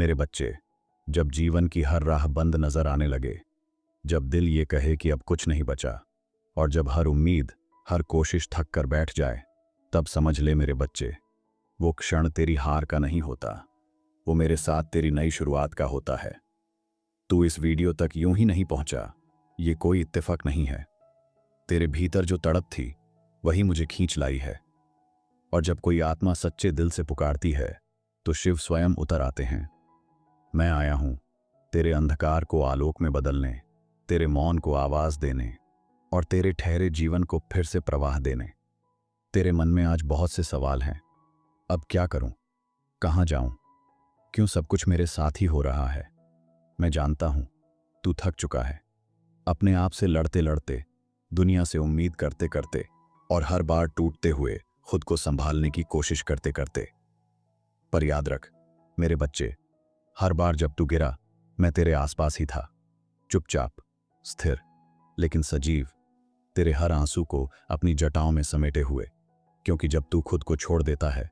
मेरे बच्चे, जब जीवन की हर राह बंद नजर आने लगे, जब दिल ये कहे कि अब कुछ नहीं बचा, और जब हर उम्मीद, हर कोशिश थक कर बैठ जाए, तब समझ ले मेरे बच्चे, वो क्षण तेरी हार का नहीं होता, वो मेरे साथ तेरी नई शुरुआत का होता है। तू इस वीडियो तक यूं ही नहीं पहुंचा, ये कोई इत्तेफाक नहीं है। तेरे भीतर जो तड़प थी वही मुझे खींच लाई है। और जब कोई आत्मा सच्चे दिल से पुकारती है तो शिव स्वयं उतर आते हैं। मैं आया हूं तेरे अंधकार को आलोक में बदलने, तेरे मौन को आवाज देने और तेरे ठहरे जीवन को फिर से प्रवाह देने। तेरे मन में आज बहुत से सवाल हैं। अब क्या करूं, कहां जाऊं, क्यों सब कुछ मेरे साथ ही हो रहा है। मैं जानता हूं तू थक चुका है, अपने आप से लड़ते लड़ते, दुनिया से उम्मीद करते करते और हर बार टूटते हुए खुद को संभालने की कोशिश करते करते। पर याद रख मेरे बच्चे, हर बार जब तू गिरा मैं तेरे आसपास ही था, चुपचाप, स्थिर लेकिन सजीव, तेरे हर आंसू को अपनी जटाओं में समेटे हुए। क्योंकि जब तू खुद को छोड़ देता है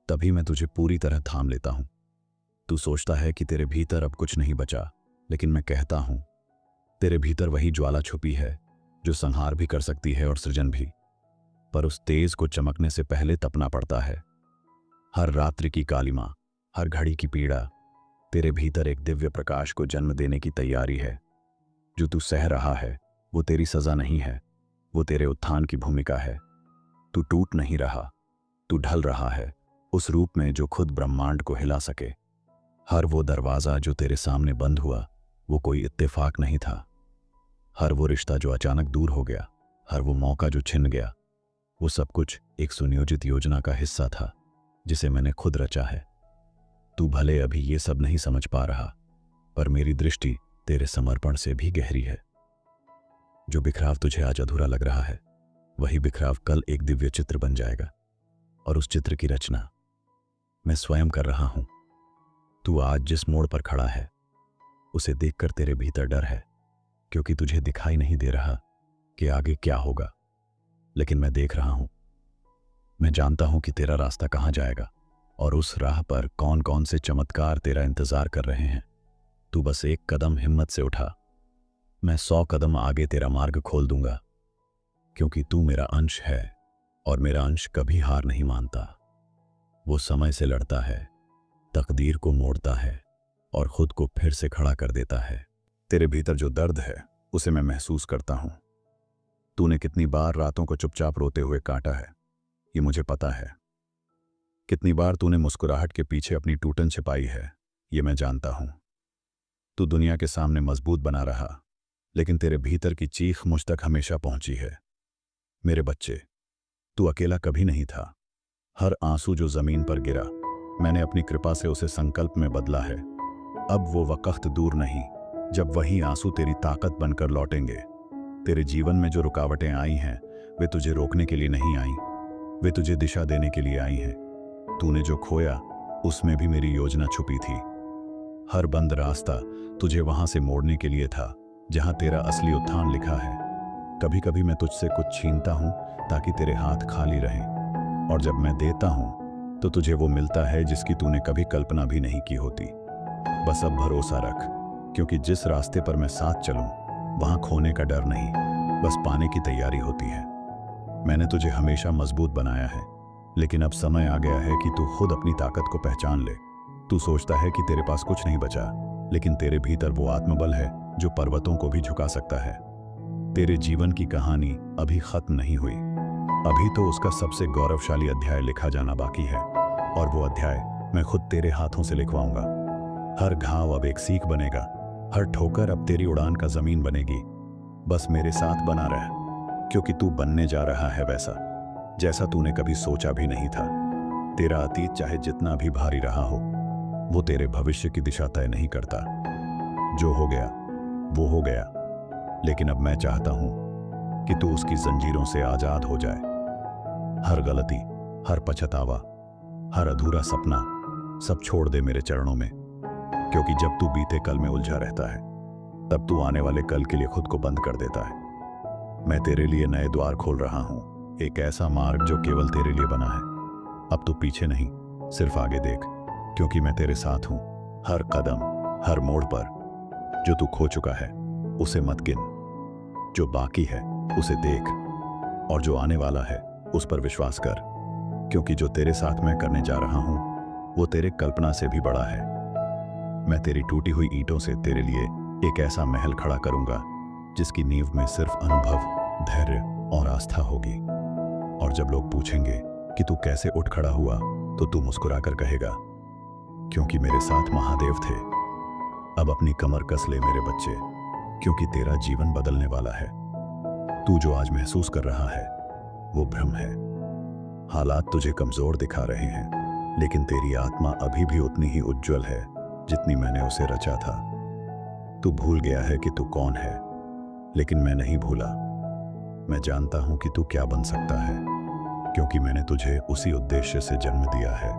तभी मैं तुझे पूरी तरह थाम लेता हूं। तू सोचता है कि तेरे भीतर अब कुछ नहीं बचा, लेकिन मैं कहता हूं तेरे भीतर वही ज्वाला छुपी है जो संहार भी कर सकती है और सृजन भी। पर उस तेज को चमकने से पहले तपना पड़ता है। हर रात्रि की कालिमा, हर घड़ी की पीड़ा तेरे भीतर एक दिव्य प्रकाश को जन्म देने की तैयारी है। जो तू सह रहा है वो तेरी सजा नहीं है, वो तेरे उत्थान की भूमिका है। तू टूट नहीं रहा, तू ढल रहा है उस रूप में जो खुद ब्रह्मांड को हिला सके। हर वो दरवाजा जो तेरे सामने बंद हुआ वो कोई इत्तेफाक नहीं था। हर वो रिश्ता जो अचानक दूर हो गया, हर वो मौका जो छिन गया, वो सब कुछ एक सुनियोजित योजना का हिस्सा था जिसे मैंने खुद रचा है। तू भले अभी ये सब नहीं समझ पा रहा, पर मेरी दृष्टि तेरे समर्पण से भी गहरी है। जो बिखराव तुझे आज अधूरा लग रहा है वही बिखराव कल एक दिव्य चित्र बन जाएगा, और उस चित्र की रचना मैं स्वयं कर रहा हूं। तू आज जिस मोड़ पर खड़ा है उसे देखकर तेरे भीतर डर है, क्योंकि तुझे दिखाई नहीं दे रहा कि आगे क्या होगा, लेकिन मैं देख रहा हूं। मैं जानता हूं कि तेरा रास्ता कहां जाएगा और उस राह पर कौन कौन से चमत्कार तेरा इंतजार कर रहे हैं। तू बस एक कदम हिम्मत से उठा, मैं 100 कदम आगे तेरा मार्ग खोल दूंगा। क्योंकि तू मेरा अंश है और मेरा अंश कभी हार नहीं मानता। वो समय से लड़ता है, तकदीर को मोड़ता है और खुद को फिर से खड़ा कर देता है। तेरे भीतर जो दर्द है उसे मैं महसूस करता हूं। तूने कितनी बार रातों को चुपचाप रोते हुए काटा है, ये मुझे पता है। कितनी बार तूने मुस्कुराहट के पीछे अपनी टूटन छिपाई है, ये मैं जानता हूं। तू दुनिया के सामने मजबूत बना रहा, लेकिन तेरे भीतर की चीख मुझ तक हमेशा पहुंची है। मेरे बच्चे, तू अकेला कभी नहीं था। हर आंसू जो जमीन पर गिरा, मैंने अपनी कृपा से उसे संकल्प में बदला है। अब वो वक्त दूर नहीं जब वही आंसू तेरी ताकत बनकर लौटेंगे। तेरे जीवन में जो रुकावटें आई हैं वे तुझे रोकने के लिए नहीं आईं, वे तुझे दिशा देने के लिए आई हैं। तूने जो खोया उसमें भी मेरी योजना छुपी थी। हर बंद रास्ता तुझे वहां से मोड़ने के लिए था जहां तेरा असली उत्थान लिखा है। कभी कभी मैं तुझसे कुछ छीनता हूं ताकि तेरे हाथ खाली रहें, और जब मैं देता हूं तो तुझे वो मिलता है जिसकी तूने कभी कल्पना भी नहीं की होती। बस अब भरोसा रख, क्योंकि जिस रास्ते पर मैं साथ चलूं वहां खोने का डर नहीं, बस पाने की तैयारी होती है। मैंने तुझे हमेशा मजबूत बनाया है, लेकिन अब समय आ गया है कि तू खुद अपनी ताकत को पहचान ले। तू सोचता है कि तेरे पास कुछ नहीं बचा, लेकिन तेरे भीतर वो आत्मबल है जो पर्वतों को भी झुका सकता है। तेरे जीवन की कहानी अभी खत्म नहीं हुई, अभी तो उसका सबसे गौरवशाली अध्याय लिखा जाना बाकी है, और वो अध्याय मैं खुद तेरे हाथों से लिखवाऊंगा। हर घाव अब एक सीख बनेगा, हर ठोकर अब तेरी उड़ान का जमीन बनेगी। बस मेरे साथ बना रह, क्योंकि तू बनने जा रहा है वैसा जैसा तूने कभी सोचा भी नहीं था। तेरा अतीत चाहे जितना भी भारी रहा हो, वो तेरे भविष्य की दिशा तय नहीं करता। जो हो गया वो हो गया, लेकिन अब मैं चाहता हूं कि तू उसकी जंजीरों से आजाद हो जाए। हर गलती, हर पछतावा, हर अधूरा सपना सब छोड़ दे मेरे चरणों में, क्योंकि जब तू बीते कल में उलझा रहता है तब तू आने वाले कल के लिए खुद को बंद कर देता है। मैं तेरे लिए नए द्वार खोल रहा हूं, एक ऐसा मार्ग जो केवल तेरे लिए बना है। अब तू पीछे नहीं, सिर्फ आगे देख, क्योंकि मैं तेरे साथ हूं। हर कदम, हर मोड़ पर जो तू खो चुका है उसे मत गिन, जो बाकी है उसे देख, और जो आने वाला है उस पर विश्वास कर, क्योंकि जो तेरे साथ मैं करने जा रहा हूं वो तेरे कल्पना से भी बड़ा है। मैं तेरी टूटी हुई ईंटों से तेरे लिए एक ऐसा महल खड़ा करूंगा जिसकी नींव में सिर्फ अनुभव, धैर्य और आस्था होगी। और जब लोग पूछेंगे कि तू कैसे उठ खड़ा हुआ, तो तू मुस्कुराकर कहेगा, क्योंकि मेरे साथ महादेव थे। अब अपनी कमर कस ले मेरे बच्चे, क्योंकि तेरा जीवन बदलने वाला है। तू जो आज महसूस कर रहा है वो भ्रम है। हालात तुझे कमजोर दिखा रहे हैं, लेकिन तेरी आत्मा अभी भी उतनी ही उज्जवल है जितनी मैंने उसे रचा था। तू भूल गया है कि तू कौन है, लेकिन मैं नहीं भूला। मैं जानता हूं कि तू क्या बन सकता है, क्योंकि मैंने तुझे उसी उद्देश्य से जन्म दिया है।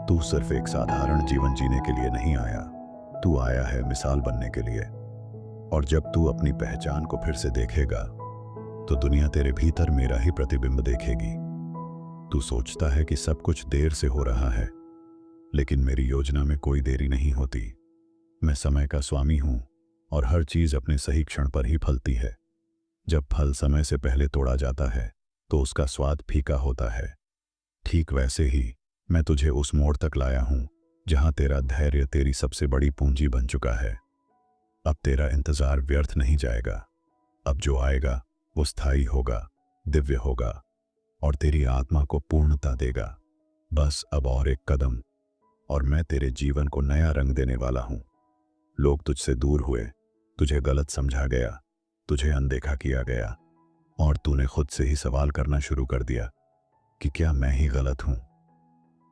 तू सिर्फ एक साधारण जीवन जीने के लिए नहीं आया, तू आया है मिसाल बनने के लिए। और जब तू अपनी पहचान को फिर से देखेगा तो दुनिया तेरे भीतर मेरा ही प्रतिबिंब देखेगी। तू सोचता है कि सब कुछ देर से हो रहा है, लेकिन मेरी योजना में कोई देरी नहीं होती। मैं समय का स्वामी हूं और हर चीज अपने सही क्षण पर ही फलती है। जब फल समय से पहले तोड़ा जाता है तो उसका स्वाद फीका होता है। ठीक वैसे ही मैं तुझे उस मोड़ तक लाया हूं जहां तेरा धैर्य तेरी सबसे बड़ी पूंजी बन चुका है। अब तेरा इंतजार व्यर्थ नहीं जाएगा। अब जो आएगा वो स्थायी होगा, दिव्य होगा और तेरी आत्मा को पूर्णता देगा। बस अब और एक कदम और मैं तेरे जीवन को नया रंग देने वाला हूं। लोग तुझसे दूर हुए, तुझे गलत समझा गया, तुझे अनदेखा किया गया और तूने खुद से ही सवाल करना शुरू कर दिया कि क्या मैं ही गलत हूं।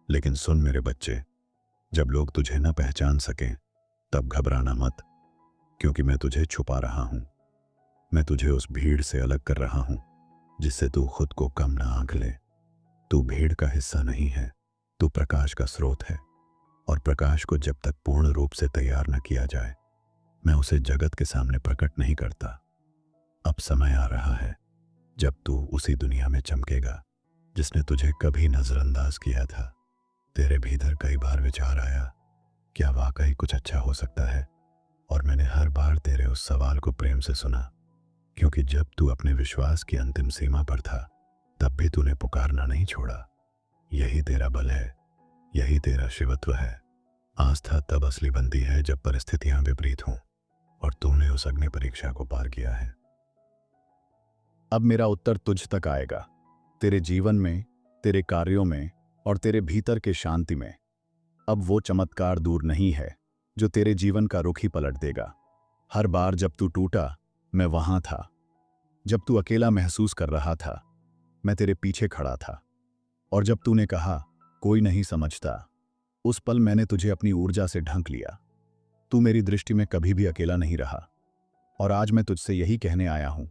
लेकिन सुन मेरे बच्चे, जब लोग तुझे न पहचान सकें तब घबराना मत, क्योंकि मैं तुझे छुपा रहा हूं। मैं तुझे उस भीड़ से अलग कर रहा हूं जिससे तू खुद को कम ना आंक ले। तू भीड़ का हिस्सा नहीं है, तू प्रकाश का स्रोत है, और प्रकाश को जब तक पूर्ण रूप से तैयार न किया जाए मैं उसे जगत के सामने प्रकट नहीं करता। अब समय आ रहा है जब तू उसी दुनिया में चमकेगा जिसने तुझे कभी नजरअंदाज किया था। तेरे भीतर कई बार विचार आया, क्या वाकई कुछ अच्छा हो सकता है? और मैंने हर बार तेरे उस सवाल को प्रेम से सुना, क्योंकि जब तू अपने विश्वास की अंतिम सीमा पर था तब भी तूने पुकारना नहीं छोड़ा। यही तेरा बल है, यही तेरा शिवत्व है। आस्था तब असली बनती है जब परिस्थितियां विपरीत हों, और तूने उस अग्नि परीक्षा को पार किया है। अब मेरा उत्तर तुझ तक आएगा, तेरे जीवन में, तेरे कार्यों में और तेरे भीतर के शांति में। अब वो चमत्कार दूर नहीं है जो तेरे जीवन का रुख ही पलट देगा। हर बार जब तू टूटा मैं वहां था। जब तू अकेला महसूस कर रहा था मैं तेरे पीछे खड़ा था। और जब तूने कहा कोई नहीं समझता, उस पल मैंने तुझे अपनी ऊर्जा से ढंक लिया। तू मेरी दृष्टि में कभी भी अकेला नहीं रहा। और आज मैं तुझसे यही कहने आया हूं,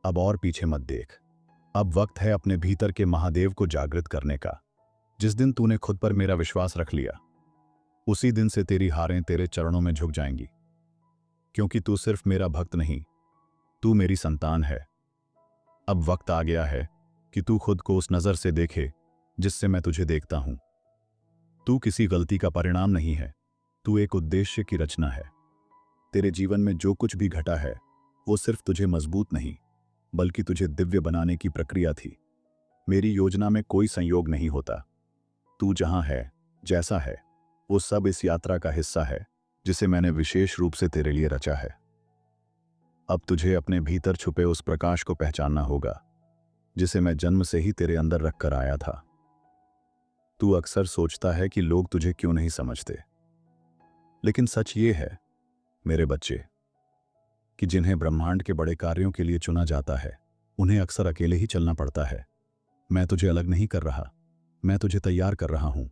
अब और पीछे मत देख। अब वक्त है अपने भीतर के महादेव को जागृत करने का। जिस दिन तूने खुद पर मेरा विश्वास रख लिया, उसी दिन से तेरी हारें तेरे चरणों में झुक जाएंगी, क्योंकि तू सिर्फ मेरा भक्त नहीं, तू मेरी संतान है। अब वक्त आ गया है कि तू खुद को उस नजर से देखे जिससे मैं तुझे देखता हूं। तू किसी गलती का परिणाम नहीं है, तू एक उद्देश्य की रचना है। तेरे जीवन में जो कुछ भी घटा है वो सिर्फ तुझे मजबूत नहीं बल्कि तुझे दिव्य बनाने की प्रक्रिया थी। मेरी योजना में कोई संयोग नहीं होता। तू जहां है, जैसा है, वो सब इस यात्रा का हिस्सा है जिसे मैंने विशेष रूप से तेरे लिए रचा है। अब तुझे अपने भीतर छुपे उस प्रकाश को पहचानना होगा जिसे मैं जन्म से ही तेरे अंदर रखकर आया था। तू अक्सर सोचता है कि लोग तुझे क्यों नहीं समझते, लेकिन सच ये है मेरे बच्चे कि जिन्हें ब्रह्मांड के बड़े कार्यों के लिए चुना जाता है उन्हें अक्सर अकेले ही चलना पड़ता है। मैं तुझे अलग नहीं कर रहा, मैं तुझे तैयार कर रहा हूं।